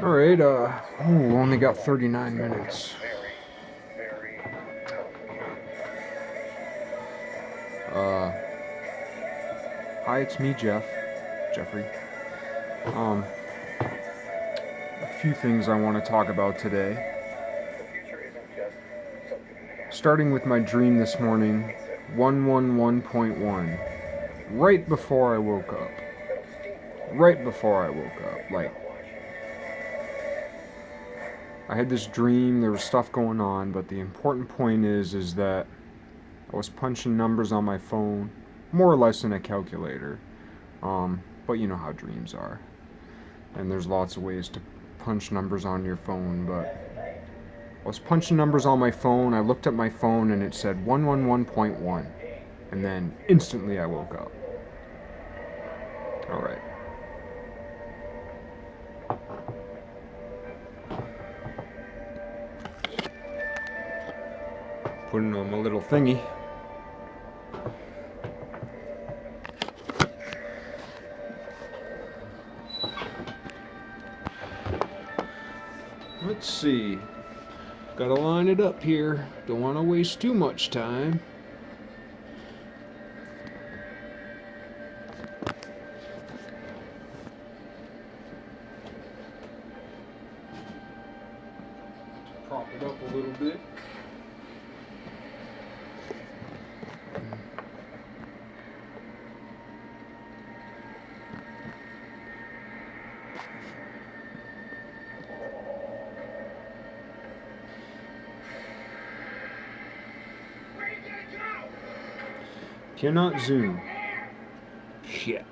Alright, only got 39 minutes. Uh, Hi, it's me, Jeffrey. Um, a few things I want to talk about today. Starting with my dream this morning, 111.1. Right before I woke up. Like, I had this dream, there was stuff going on, but the important point is that I was punching numbers on my phone, more or less in a calculator. But you know how dreams are. And there's lots of ways to punch numbers on your phone, but I was punching numbers on my phone. I looked at my phone and it said 111.1. And then instantly I woke up. Alright. Putting on my little thingy. Let's see. Gotta line it up here. Don't want to waste too much time. Prop it up a little bit. Cannot zoom. Shit.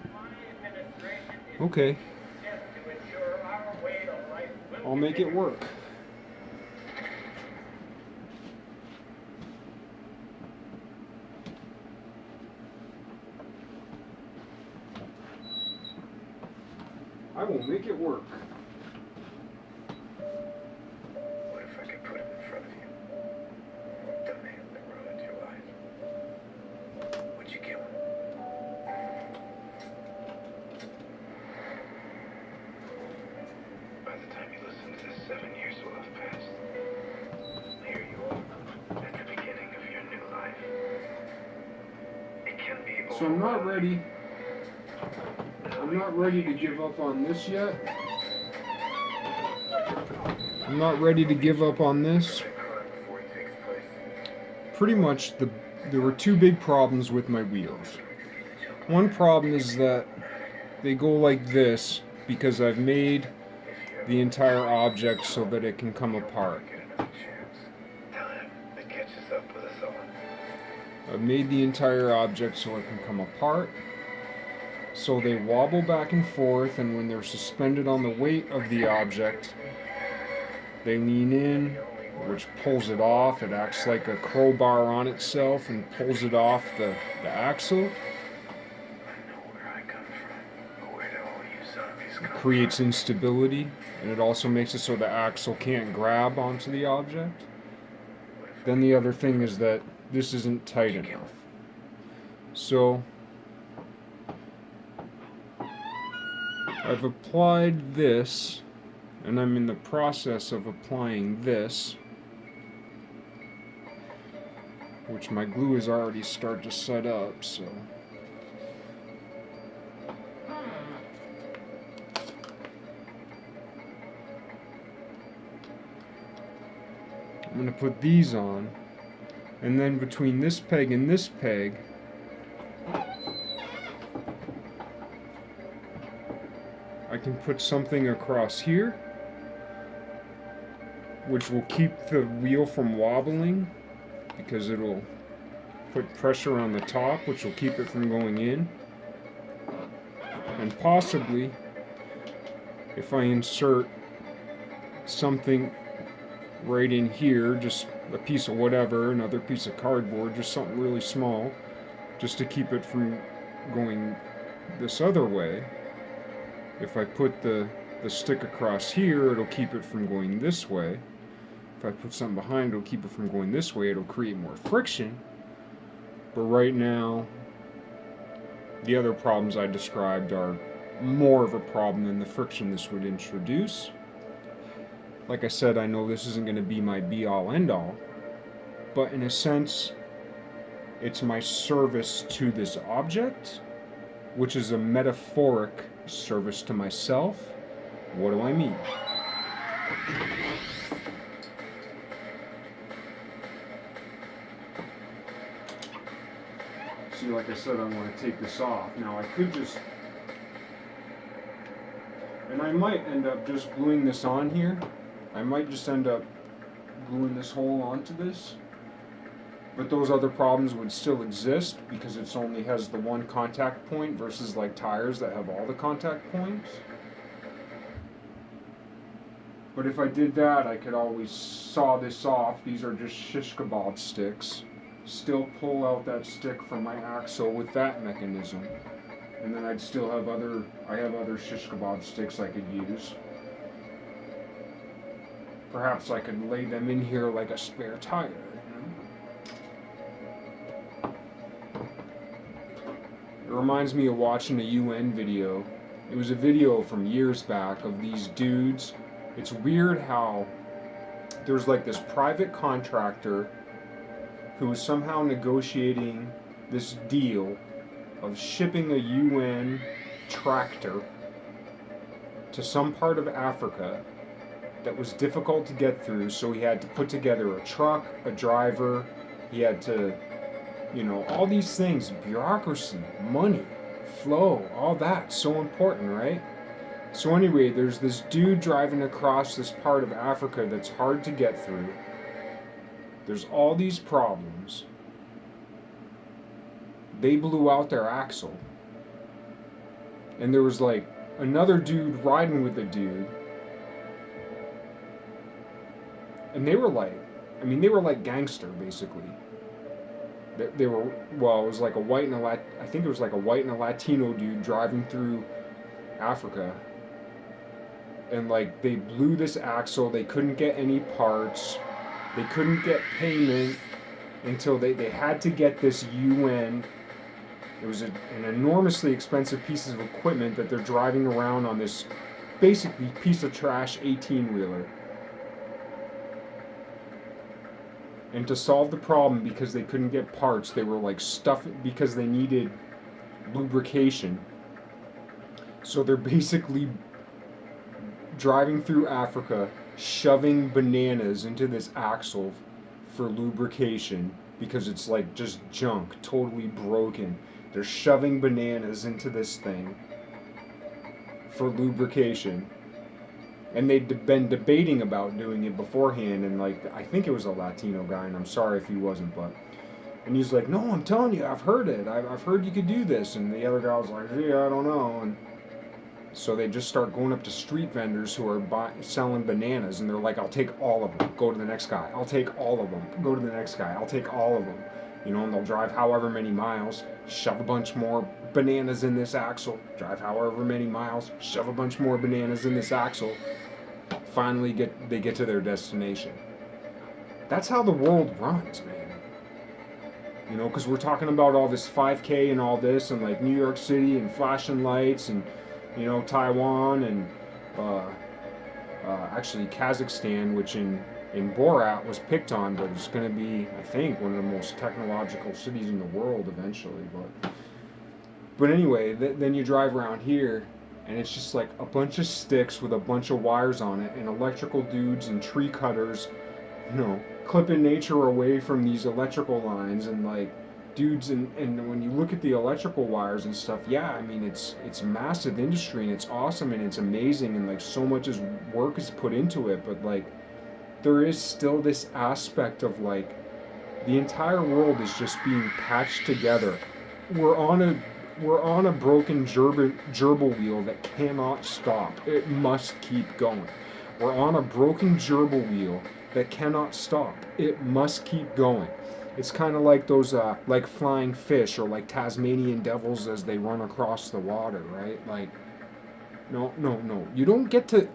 Okay. I'll make it work. I will make it work. What if I could put him in front of you? The man that ruined your life. Would you kill him? By the time you listen to this, 7 years will have passed. Here you are, at the beginning of your new life. It can be So I'm not ready. I'm not ready to give up on this yet. I'm not ready to give up on this. Pretty much there were two big problems with my wheels. One problem is that they go like this because I've made the entire object so that it can come apart. I've made the entire object so it can come apart. So they wobble back and forth, and when they're suspended on the weight of the object, they lean in, which pulls it off. It acts like a crowbar on itself and pulls it off the axle. It creates instability, and it also makes it so the axle can't grab onto the object. Then the other thing is that this isn't tight enough. So I've applied this, and I'm in the process of applying this, which my glue has already started to set up, so I'm going to put these on, and then between this peg and this peg, I can put something across here, which will keep the wheel from wobbling, because it'll put pressure on the top, which will keep it from going in. And possibly, if I insert something right in here, just a piece of whatever, another piece of cardboard, just something really small, just to keep it from going this other way. If I put the stick across here, it'll keep it from going this way. If I put something behind, it'll keep it from going this way. It'll create more friction. But right now, the other problems I described are more of a problem than the friction this would introduce. Like I said, I know this isn't going to be my be all end all, but in a sense, it's my service to this object, which is a metaphoric service to myself. What do I mean? See, like I said, I want to take this off. Now, I could just, and I might end up just gluing this on here. I might just end up gluing this hole onto this. But those other problems would still exist because it only has the one contact point versus like tires that have all the contact points. But if I did that, I could always saw this off. These are just shish kebab sticks. Still pull out that stick from my axle with that mechanism. And then I'd still have I have other shish kebab sticks I could use. Perhaps I could lay them in here like a spare tire. It reminds me of watching a UN video. It was a video from years back of these dudes. It's weird how there's like this private contractor who was somehow negotiating this deal of shipping a UN tractor to some part of Africa that was difficult to get through, so he had to put together a truck, a driver, he had to, all these things, bureaucracy, money, flow, all that, so important, right? So anyway, there's this dude driving across this part of Africa that's hard to get through. There's all these problems. They blew out their axle. And there was like another dude riding with a dude. And they were like gangster basically. They were, well, it was like a white and I think it was like a white and a Latino dude driving through Africa. And like they blew this axle, they couldn't get any parts, they couldn't get payment until they had to get this UN. It was an enormously expensive piece of equipment that they're driving around on this basically piece of trash 18-wheeler. And to solve the problem, because they couldn't get parts, they were like stuffing, because they needed lubrication. So they're basically driving through Africa, shoving bananas into this axle for lubrication because it's like just junk, totally broken. They're shoving bananas into this thing for lubrication. And they'd been debating about doing it beforehand, and like I think it was a Latino guy, and I'm sorry if he wasn't, but and he's like, no, I'm telling you, I've heard it. I've heard you could do this. And the other guy was like, yeah, I don't know. And so they just start going up to street vendors who are selling bananas, and they're like, I'll take all of them. Go to the next guy. I'll take all of them. Go to the next guy. I'll take all of them. And they'll drive however many miles, shove a bunch more bananas in this axle, drive however many miles, shove a bunch more bananas in this axle. Finally, they get to their destination. That's how the world runs, man. Because we're talking about all this 5K and all this, and like New York City and flashing lights, and Taiwan, and actually Kazakhstan, which in Borat was picked on, but it's going to be, I think, one of the most technological cities in the world eventually. But anyway, then you drive around here, and it's just like a bunch of sticks with a bunch of wires on it, and electrical dudes and tree cutters, clipping nature away from these electrical lines, and like dudes, and when you look at the electrical wires and stuff, yeah, I mean it's massive industry, and it's awesome, and it's amazing, and like so much work is put into it, but like there is still this aspect of like the entire world is just being patched together. We're on a broken gerbil wheel that cannot stop. It must keep going. We're on a broken gerbil wheel that cannot stop. It must keep going. It's kind of like those like flying fish, or like Tasmanian devils as they run across the water, right? Like no. You don't get to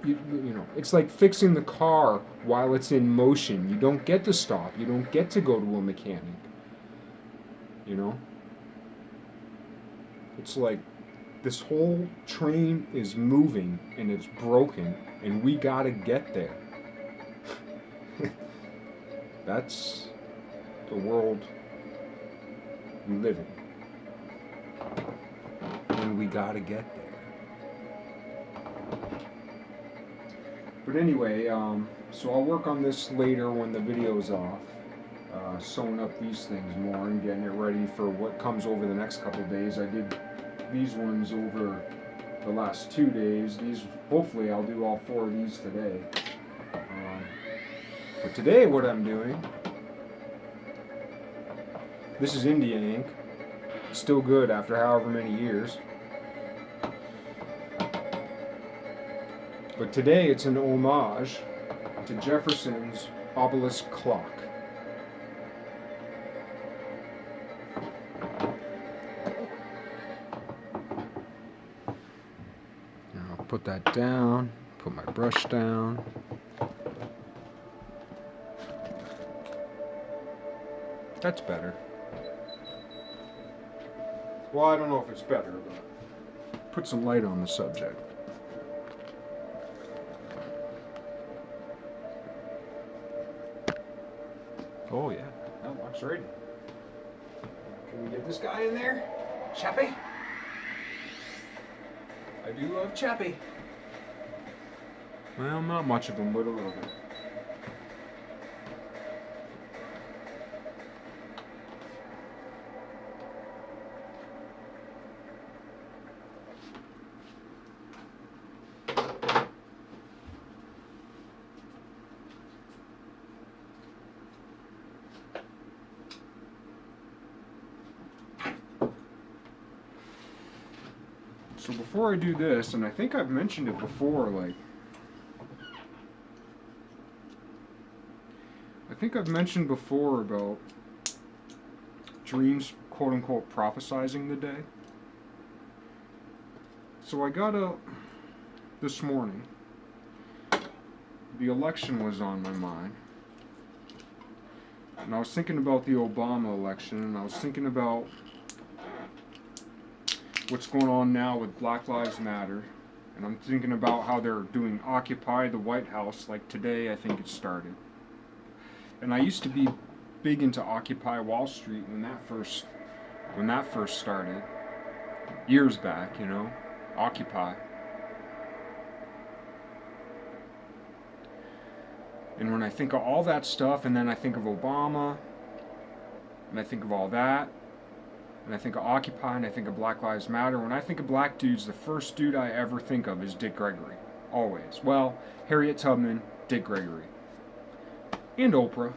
it's like fixing the car while it's in motion. You don't get to stop. You don't get to go to a mechanic. It's like this whole train is moving and it's broken, and we got to get there. That's the world we live in. And we gotta get there. But anyway, so I'll work on this later when the video's off. Sewing up these things more and getting it ready for what comes over the next couple of days. I did these ones over the last 2 days. These, hopefully I'll do all 4 of these today. But today what I'm doing, this is India ink. Still good after however many years. But today it's an homage to Jefferson's obelisk clock. Now I'll put that down, put my brush down. That's better. Well, I don't know if it's better, but put some light on the subject. Oh yeah, that looks ready. Can we get this guy in there? Chappie? I do love Chappie. Well, not much of him, but a little bit. So before I do this, and I think I've mentioned it before, like, I think I've mentioned before about dreams, quote unquote, prophesizing the day. So I got up this morning, the election was on my mind, and I was thinking about the Obama election, and I was thinking about what's going on now with Black Lives Matter, and I'm thinking about how they're doing Occupy the White House, like today I think it started. And I used to be big into Occupy Wall Street when that first started, years back, you know, Occupy. And when I think of all that stuff, and then I think of Obama, and I think of all that, and I think of Occupy, and I think of Black Lives Matter. When I think of black dudes, the first dude I ever think of is Dick Gregory. Always. Well, Harriet Tubman, Dick Gregory. And Oprah.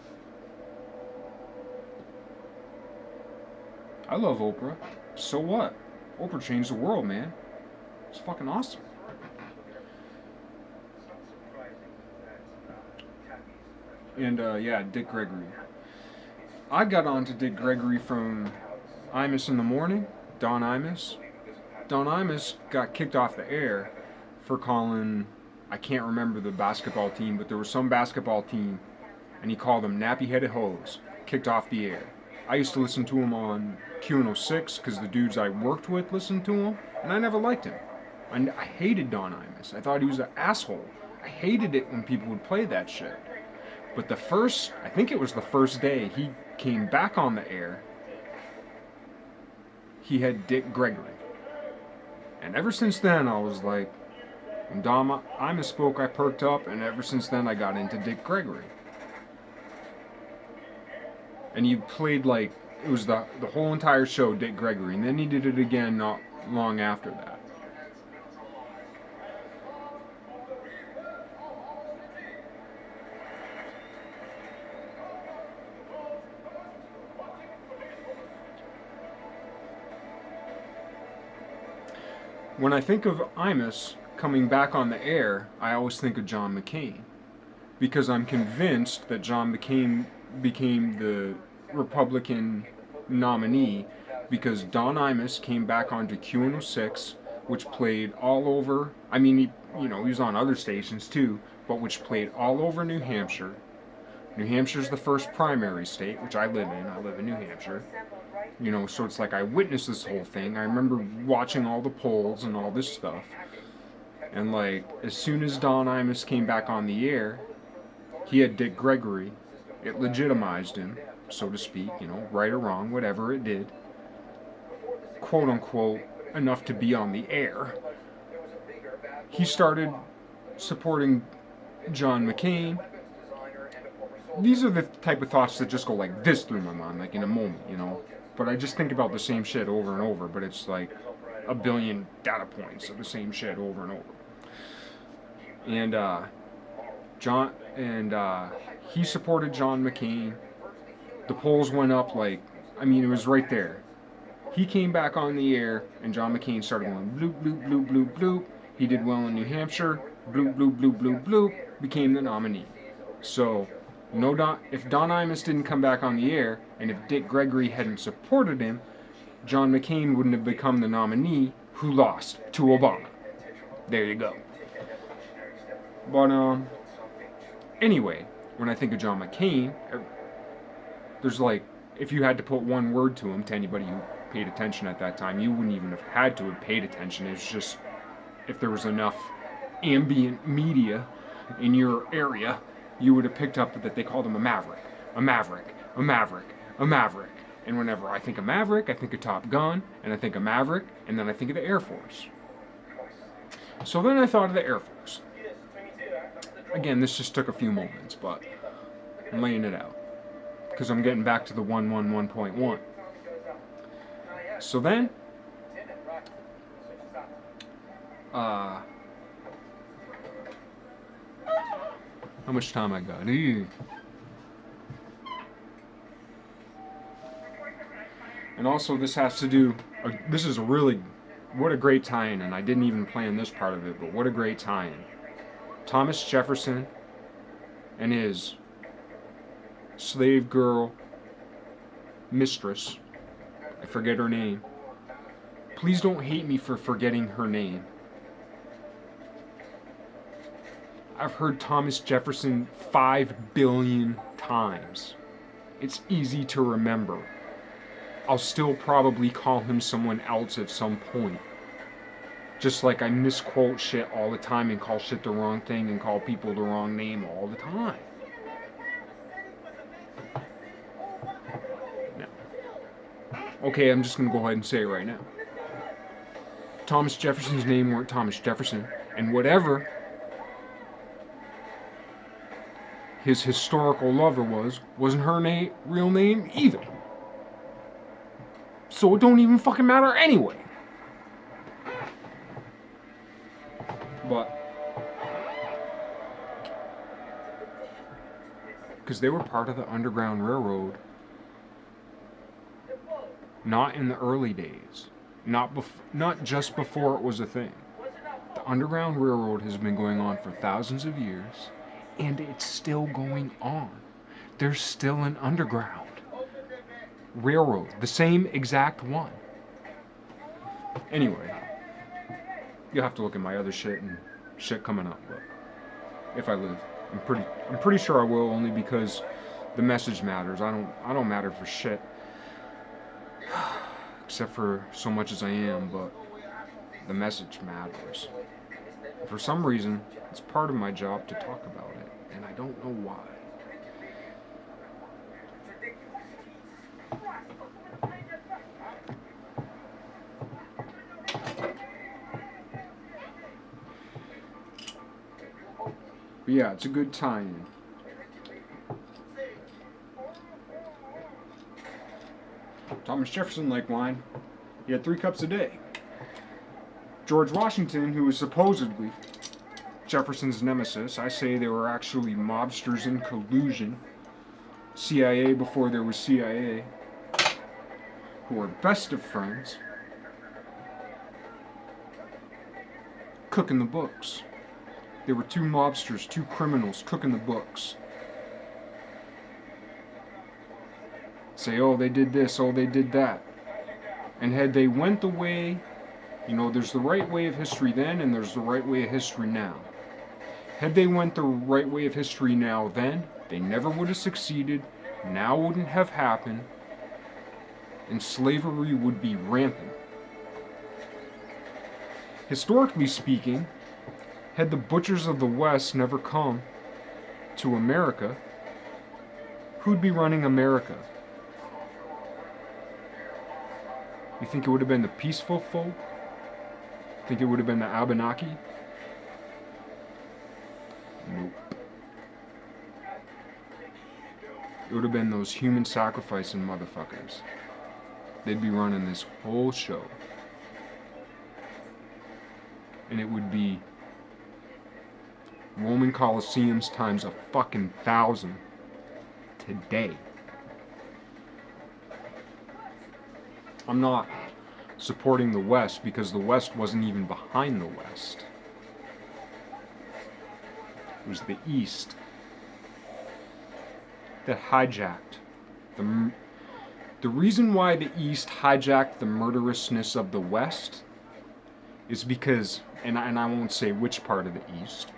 I love Oprah. So what? Oprah changed the world, man. It's fucking awesome. And, yeah, Dick Gregory. I got onto Dick Gregory from Imus in the Morning, Don Imus. Don Imus got kicked off the air for calling, I can't remember the basketball team, but there was some basketball team, and he called them nappy-headed hoes, kicked off the air. I used to listen to him on Q106 because the dudes I worked with listened to him, and I never liked him. I hated Don Imus. I thought he was an asshole. I hated it when people would play that shit. But I think it was the first day he came back on the air, he had Dick Gregory. And ever since then, I was like, when Don Imus spoke, I perked up, and ever since then, I got into Dick Gregory. And he played like, it was the whole entire show, Dick Gregory, and then he did it again not long after that. When I think of Imus coming back on the air, I always think of John McCain. Because I'm convinced that John McCain became the Republican nominee because Don Imus came back onto Q106, which played all over, I mean, he was on other stations too, but which played all over New Hampshire. New Hampshire's the first primary state, which I live in. I live in New Hampshire. So it's like I witnessed this whole thing. I remember watching all the polls and all this stuff. And like, as soon as Don Imus came back on the air, he had Dick Gregory It legitimized him, so to speak, right or wrong, whatever it did, quote unquote, enough to be on the air. He started supporting John McCain. These are the type of thoughts that just go like this through my mind, like in a moment. But I just think about the same shit over and over, but it's like a billion data points of the same shit over and over. And he supported John McCain. The polls went up it was right there. He came back on the air, and John McCain started going bloop, bloop, bloop, bloop, bloop. He did well in New Hampshire, bloop, bloop, bloop, bloop, bloop, became the nominee. So, if Don Imus didn't come back on the air, and if Dick Gregory hadn't supported him, John McCain wouldn't have become the nominee who lost to Obama. There you go. But, anyway, when I think of John McCain, there's if you had to put one word to him, to anybody who paid attention at that time, you wouldn't even have had to have paid attention. It's just, if there was enough ambient media in your area, you would have picked up that they called him a maverick, a maverick, a maverick, a maverick. And whenever I think of Maverick, I think of Top Gun, and I think of Maverick, and then I think of the Air Force. So then I thought of the Air Force. Again, this just took a few moments, but I'm laying it out, because I'm getting back to the 111.1. So then, how much time I got? And also, this has to do, this is what a great tie-in, and I didn't even plan this part of it, but what a great tie-in. Thomas Jefferson and his slave girl mistress, I forget her name. Please don't hate me for forgetting her name. I've heard Thomas Jefferson 5 billion times. It's easy to remember. I'll still probably call him someone else at some point. Just like I misquote shit all the time and call shit the wrong thing and call people the wrong name all the time. Okay, I'm just going to go ahead and say it right now. Thomas Jefferson's name weren't Thomas Jefferson, and whatever his historical lover wasn't her real name either. So it don't even fucking matter anyway. But because they were part of the Underground Railroad, not in the early days, not just before it was a thing. The Underground Railroad has been going on for thousands of years, and it's still going on. There's still an underground railroad, the same exact one. Anyway, you'll have to look at my other shit and shit coming up, but if I live, I'm pretty sure I will, only because the message matters. I don't matter for shit, except for so much as I am, but the message matters. For some reason, it's part of my job to talk about it, and I don't know why. But yeah, it's a good tie-in. Thomas Jefferson liked wine. He had 3 cups a day. George Washington, who was supposedly Jefferson's nemesis, I say they were actually mobsters in collusion. CIA before there was CIA, who were best of friends, cooking the books. There were 2 mobsters, 2 criminals cooking the books. Say, oh, they did this, oh, they did that. And had they went the way, there's the right way of history then, and there's the right way of history now. Had they went the right way of history now then, they never would have succeeded, now wouldn't have happened, and slavery would be rampant. Historically speaking, had the butchers of the West never come to America, who'd be running America? You think it would have been the peaceful folk? Think it would have been the Abenaki? Nope. It would have been those human sacrificing motherfuckers. They'd be running this whole show. And it would be Roman Colosseums times a fucking 1,000 today. I'm not supporting the West because the West wasn't even behind the West. It was the East that hijacked the reason why the East hijacked the murderousness of the West is because, and I won't say which part of the East,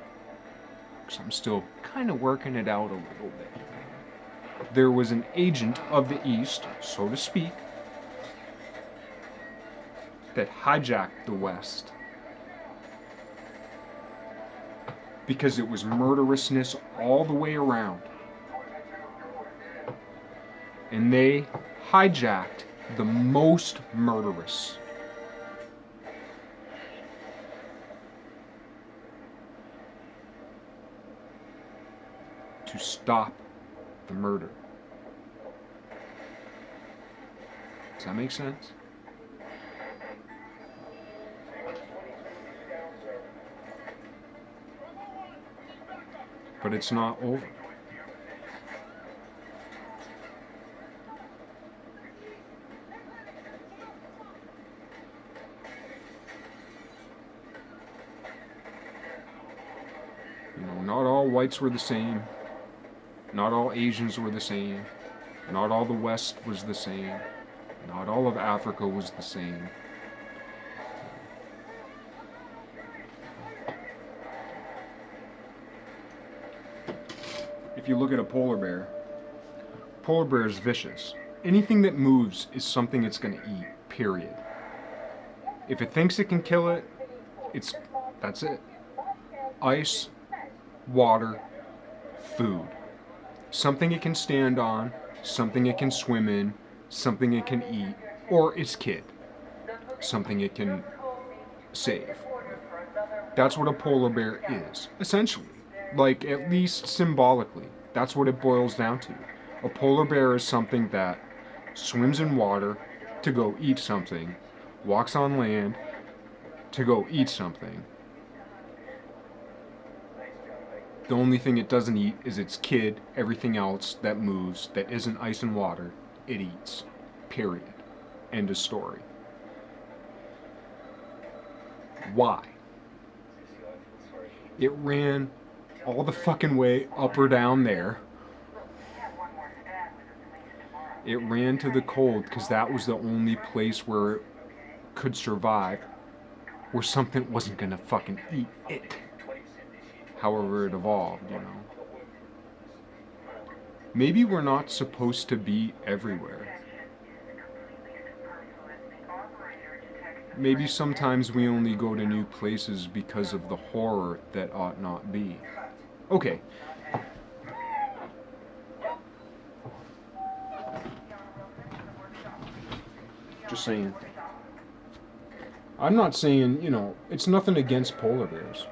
because I'm still kind of working it out a little bit. There was an agent of the East, so to speak, that hijacked the West because it was murderousness all the way around. And they hijacked the most murderous. To stop the murder. Does that make sense? But it's not over. You know, not all whites were the same. Not all Asians were the same. Not all the West was the same. Not all of Africa was the same. If you look at a polar bear is vicious. Anything that moves is something it's going to eat, period. If it thinks it can kill it, that's it. Ice, water, food. Something it can stand on, something it can swim in, something it can eat, or its kid. Something it can save. That's what a polar bear is, essentially. Like, at least symbolically. That's what it boils down to. A polar bear is something that swims in water to go eat something, walks on land to go eat something. The only thing it doesn't eat is its kid. Everything else that moves, that isn't ice and water, it eats. Period. End of story. Why? It ran all the fucking way up or down there. It ran to the cold because that was the only place where it could survive, where something wasn't gonna fucking eat it. However it evolved, you know. Maybe we're not supposed to be everywhere. Maybe sometimes we only go to new places because of the horror that ought not be. Okay. Just saying. I'm not saying, you know, it's nothing against polar bears.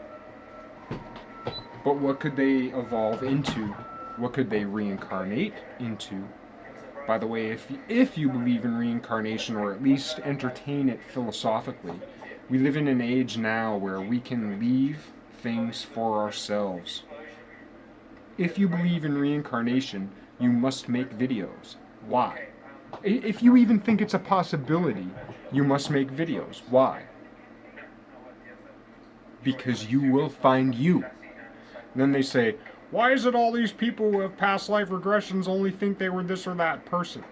But what could they evolve into? What could they reincarnate into? By the way, if you believe in reincarnation, or at least entertain it philosophically, we live in an age now where we can leave things for ourselves. If you believe in reincarnation, you must make videos. Why? If you even think it's a possibility, you must make videos. Why? Because you will find you. Then they say, why is it all these people with past life regressions only think they were this or that person?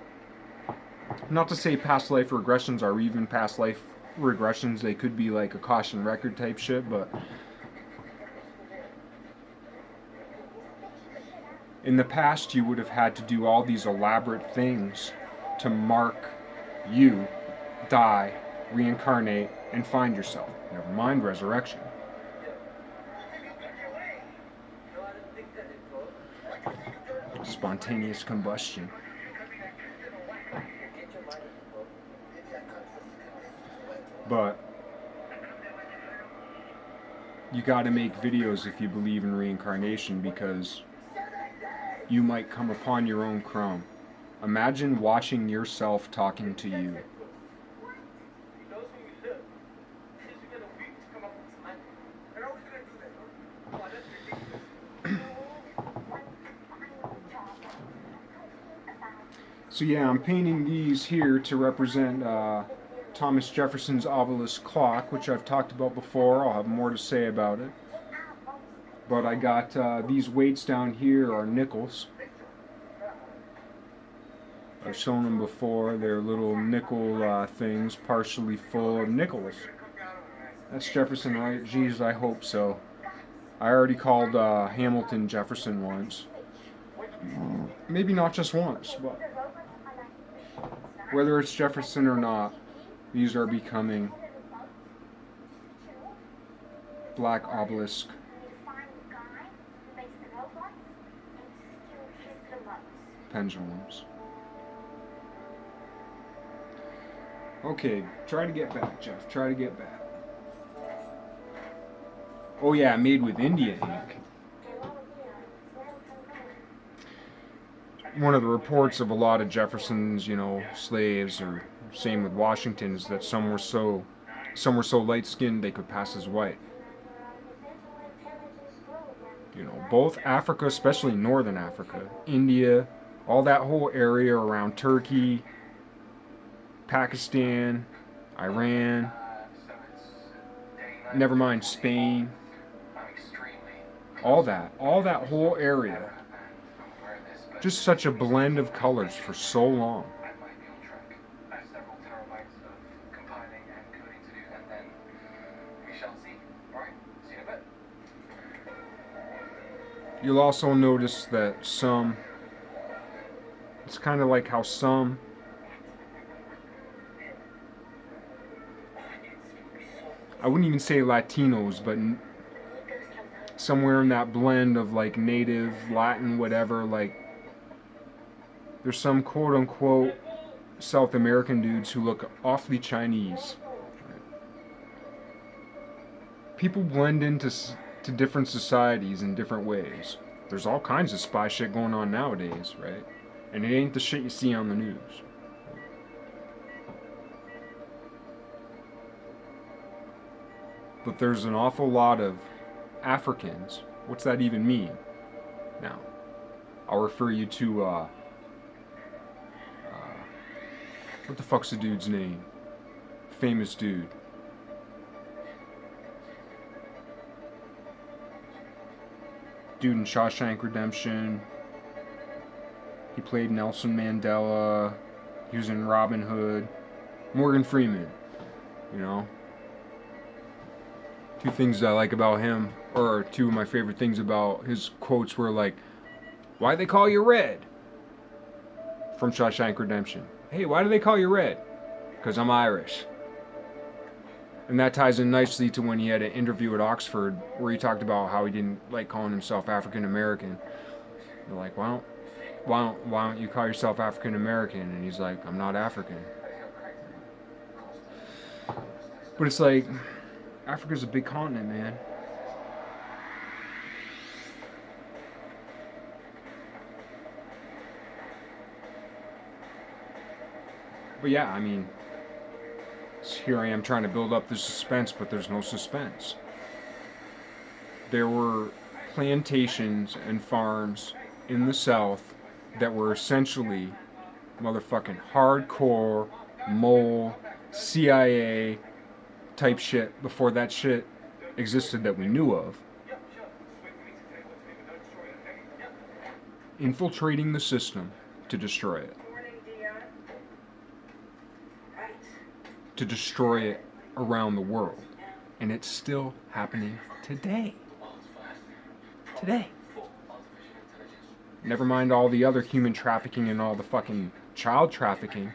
Not to say past life regressions are even past life regressions. They could be like a caution record type shit, but in the past you would have had to do all these elaborate things to mark you, die, reincarnate, and find yourself. Never mind resurrection. spontaneous combustion. But you gotta make videos if you believe in reincarnation, because you might come upon your own crime. Imagine watching yourself talking to you. So yeah, I'm painting these here to represent Thomas Jefferson's obelisk clock, which I've talked about before. I'll have more to say about it. But I got these weights down here are nickels. I've shown them before. They're little nickel things, partially full of nickels. That's Jefferson, right? Geez, I hope so. I already called Hamilton Jefferson once. Maybe not just once, but whether it's Jefferson or not, these are becoming black obelisk pendulums. Okay, try to get back, Jeff. Try to get back. Oh yeah, made with India ink. One of the reports of a lot of Jefferson's, slaves, or same with Washington's, that some were so light-skinned they could pass as white. Both Africa, especially northern Africa, India, all that whole area around Turkey, Pakistan, Iran, never mind Spain, all that whole area. Just such a blend of colors for so long. You'll also notice that it's kind of like how some I wouldn't even say Latinos, but somewhere in that blend of like native, Latin, whatever, like there's some quote-unquote South American dudes who look awfully Chinese. People blend into different societies in different ways. There's all kinds of spy shit going on nowadays, right? And it ain't the shit you see on the news. But there's an awful lot of Africans. What's that even mean? Now, I'll refer you to, what the fuck's the dude's name? Famous dude. Dude in Shawshank Redemption. He played Nelson Mandela. He was in Robin Hood. Morgan Freeman. Two things I like about him, or two of my favorite things about his quotes were like, "Why they call you Red?" From Shawshank Redemption. "Hey, why do they call you Red?" "'Cause I'm Irish." And that ties in nicely to when he had an interview at Oxford where he talked about how he didn't like calling himself African American. They're like, why don't you call yourself African American? And he's like, "I'm not African." But it's like, Africa's a big continent, man. But yeah, I mean, here I am trying to build up the suspense, but there's no suspense. There were plantations and farms in the South that were essentially motherfucking hardcore mole CIA type shit before that shit existed that we knew of. Infiltrating the system to destroy it. To destroy it around the world. And it's still happening today. Never mind all the other human trafficking and all the fucking child trafficking,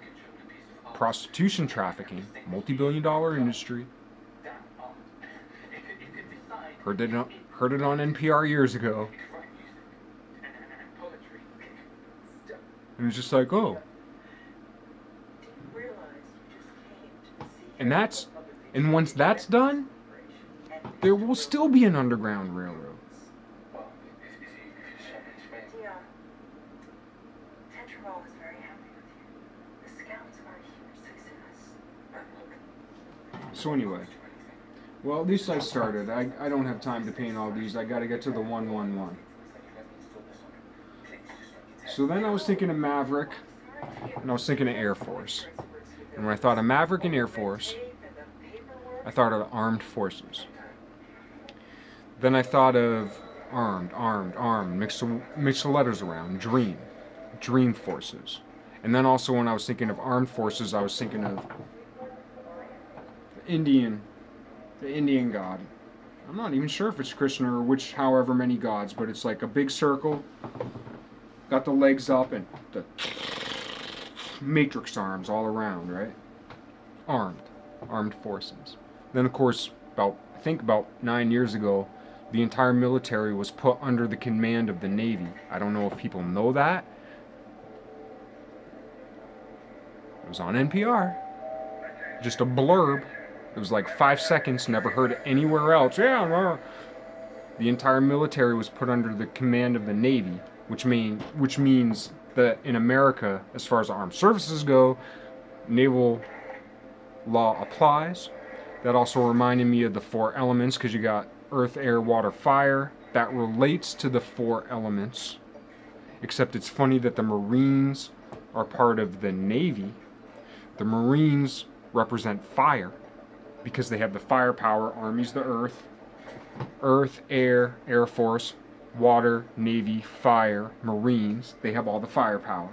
prostitution trafficking, multi-billion-dollar industry. Heard it on NPR years ago. And it's just like, oh. And that's, and once that's done, there will still be an underground railroad. Dion, Tetraval is very happy with you. The scouts are a huge success. So anyway, well, at least I started. I don't have time to paint all these. I got to get to the 111. So then I was thinking of Maverick, and I was thinking of Air Force. And when I thought of Maverick and Air Force, I thought of armed forces. Then I thought of armed, mixed the letters around, dream forces. And then also when I was thinking of armed forces, I was thinking of the Indian god. I'm not even sure if it's Krishna or however many gods, but it's like a big circle, got the legs up and the matrix arms all around, right? Armed forces. Then of course, I think about 9 years ago, the entire military was put under the command of the Navy. I don't know if people know that. It was on NPR. Just a blurb. It was like 5 seconds, never heard it anywhere else. Yeah, the entire military was put under the command of the Navy, which means that in America, as far as armed services go, naval law applies. That also reminded me of the 4 elements, because you got earth, air, water, fire. That relates to the 4 elements. Except it's funny that the Marines are part of the Navy. The Marines represent fire, because they have the firepower. Army's the earth. Earth, air, Air Force, water, Navy, fire, Marines. They have all the firepower.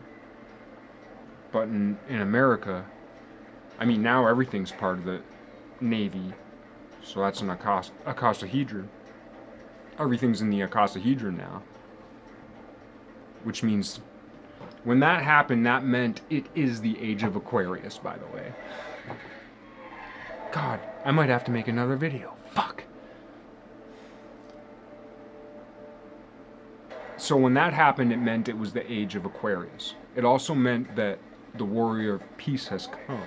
But in America, I mean, now everything's part of the Navy. So that's an icosahedron. Everything's in the icosahedron now. Which means, when that happened, that meant it is the age of Aquarius, by the way. God, I might have to make another video. Fuck. So when that happened, it meant it was the age of Aquarius. It also meant that the warrior of peace has come.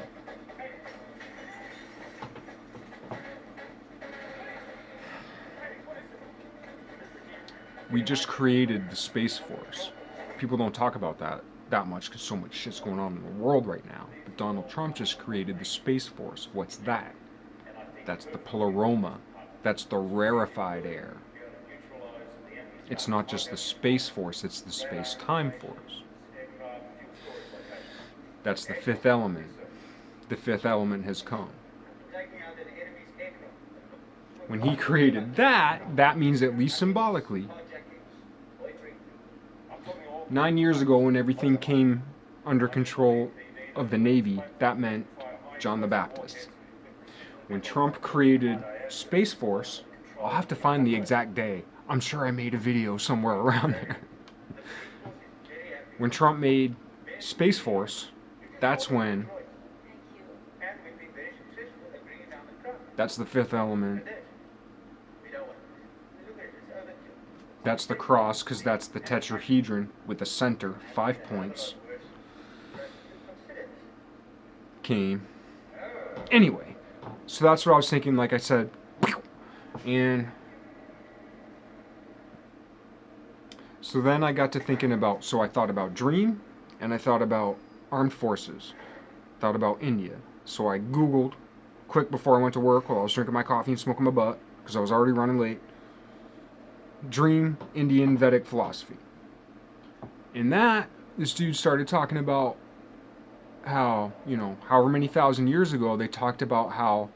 We just created the Space Force. People don't talk about that much because so much shit's going on in the world right now. But Donald Trump just created the Space Force. What's that? That's the Pleroma. That's the rarefied air. It's not just the Space Force, it's the Space-Time Force. That's the 5th element. The 5th element has come. When he created that means, at least symbolically, 9 years ago when everything came under control of the Navy, that meant John the Baptist. When Trump created Space Force, I'll have to find the exact day. I'm sure I made a video somewhere around there. When Trump made Space Force, that's when, that's the 5th element. That's the cross, because that's the tetrahedron with the center, 5 points. Came. Anyway, so that's what I was thinking, like I said. And so then I got to thinking about, so I thought about Dream, and I thought about armed forces. Thought about India. So I Googled, quick before I went to work, while I was drinking my coffee and smoking my butt, because I was already running late. Dream Indian Vedic philosophy. In that, this dude started talking about how, however many thousand years ago, they talked about how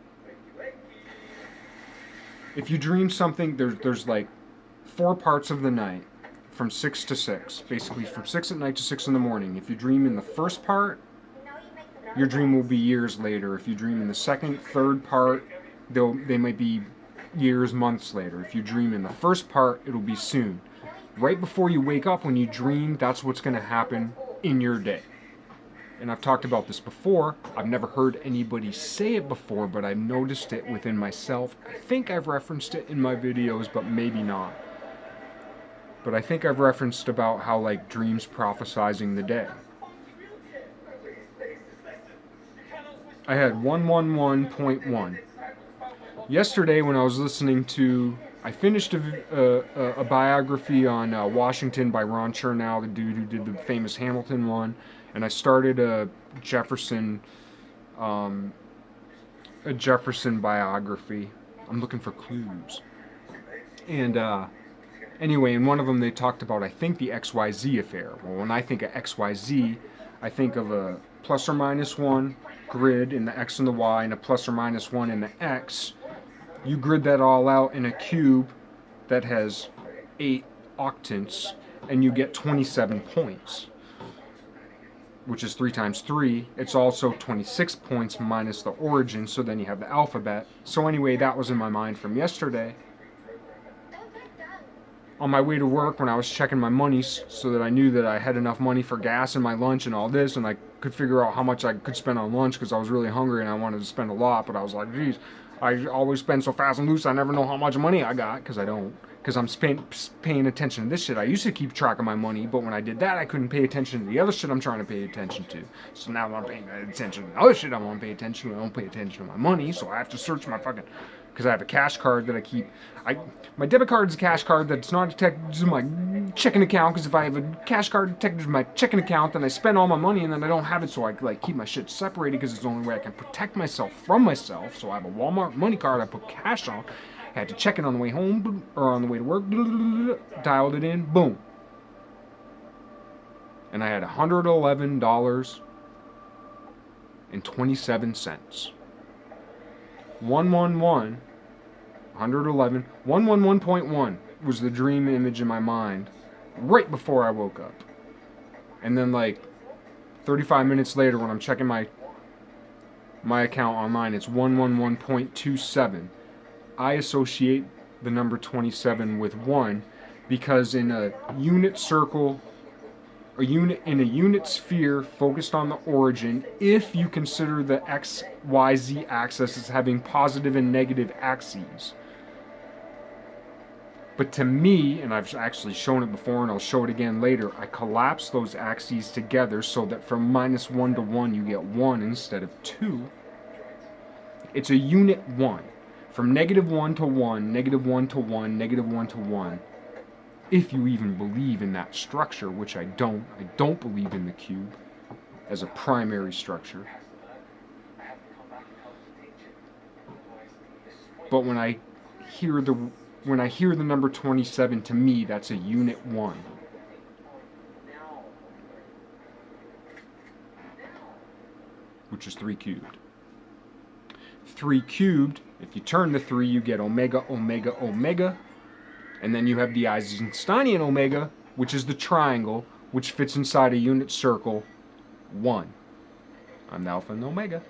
if you dream something, there's like 4 parts of the night, from 6 to 6. Basically, from 6 at night to 6 in the morning. If you dream in the first part, your dream will be years later. If you dream in the second, third part, they might be years, months later. If you dream in the first part, it'll be soon. Right before you wake up, when you dream, that's what's going to happen in your day. And I've talked about this before. I've never heard anybody say it before, but I've noticed it within myself. I think I've referenced it in my videos, but maybe not. But I think I've referenced about how, like, dreams prophesizing the day. I had 111.1. Yesterday, when I was listening to, I finished a biography on Washington by Ron Chernow, the dude who did the famous Hamilton one, and I started Jefferson, um, a Jefferson biography. I'm looking for clues. And anyway, in one of them they talked about, I think, the XYZ affair. Well, when I think of XYZ, I think of a plus or minus 1 grid in the X and the Y and a plus or minus 1 in the X. You grid that all out in a cube that has 8 octants, and you get 27 points, which is 3 times 3. It's also 26 points minus the origin, so then you have the alphabet. So anyway, that was in my mind from yesterday. On my way to work, when I was checking my money so that I knew that I had enough money for gas and my lunch and all this, and I could figure out how much I could spend on lunch because I was really hungry and I wanted to spend a lot, but I was like, geez, I always spend so fast and loose, I never know how much money I got, because I don't. Because I'm paying attention to this shit. I used to keep track of my money, but when I did that, I couldn't pay attention to the other shit I'm trying to pay attention to. So now I'm paying attention to the other shit I want to pay attention to. I don't pay attention to my money, so I have to search my fucking... Because I have a cash card that I keep. My debit card is a cash card that's not detected to my checking account. Because if I have a cash card detected to my checking account, then I spend all my money and then I don't have it. So I like keep my shit separated because it's the only way I can protect myself from myself. So I have a Walmart money card I put cash on. I had to check it on the way home or on the way to work. Dialed it in. Boom. And I had $111.27. 111. 111.1 was the dream image in my mind right before I woke up. And then like 35 minutes later when I'm checking my account online, it's 111.27. I associate the number 27 with 1 because in a unit circle, in a unit sphere focused on the origin, if you consider the XYZ axis as having positive and negative axes. But to me, and I've actually shown it before and I'll show it again later, I collapse those axes together so that from minus 1 to 1 you get 1 instead of 2. It's a unit 1. From negative 1 to 1, negative 1 to 1, negative 1 to 1. If you even believe in that structure, which I don't. I don't believe in the cube as a primary structure. But when I hear the number 27, to me, that's a unit 1. Which is 3 cubed. 3 cubed, if you turn the 3, you get omega, omega, omega. And then you have the Eisensteinian omega, which is the triangle, which fits inside a unit circle, 1. I'm the alpha and the omega.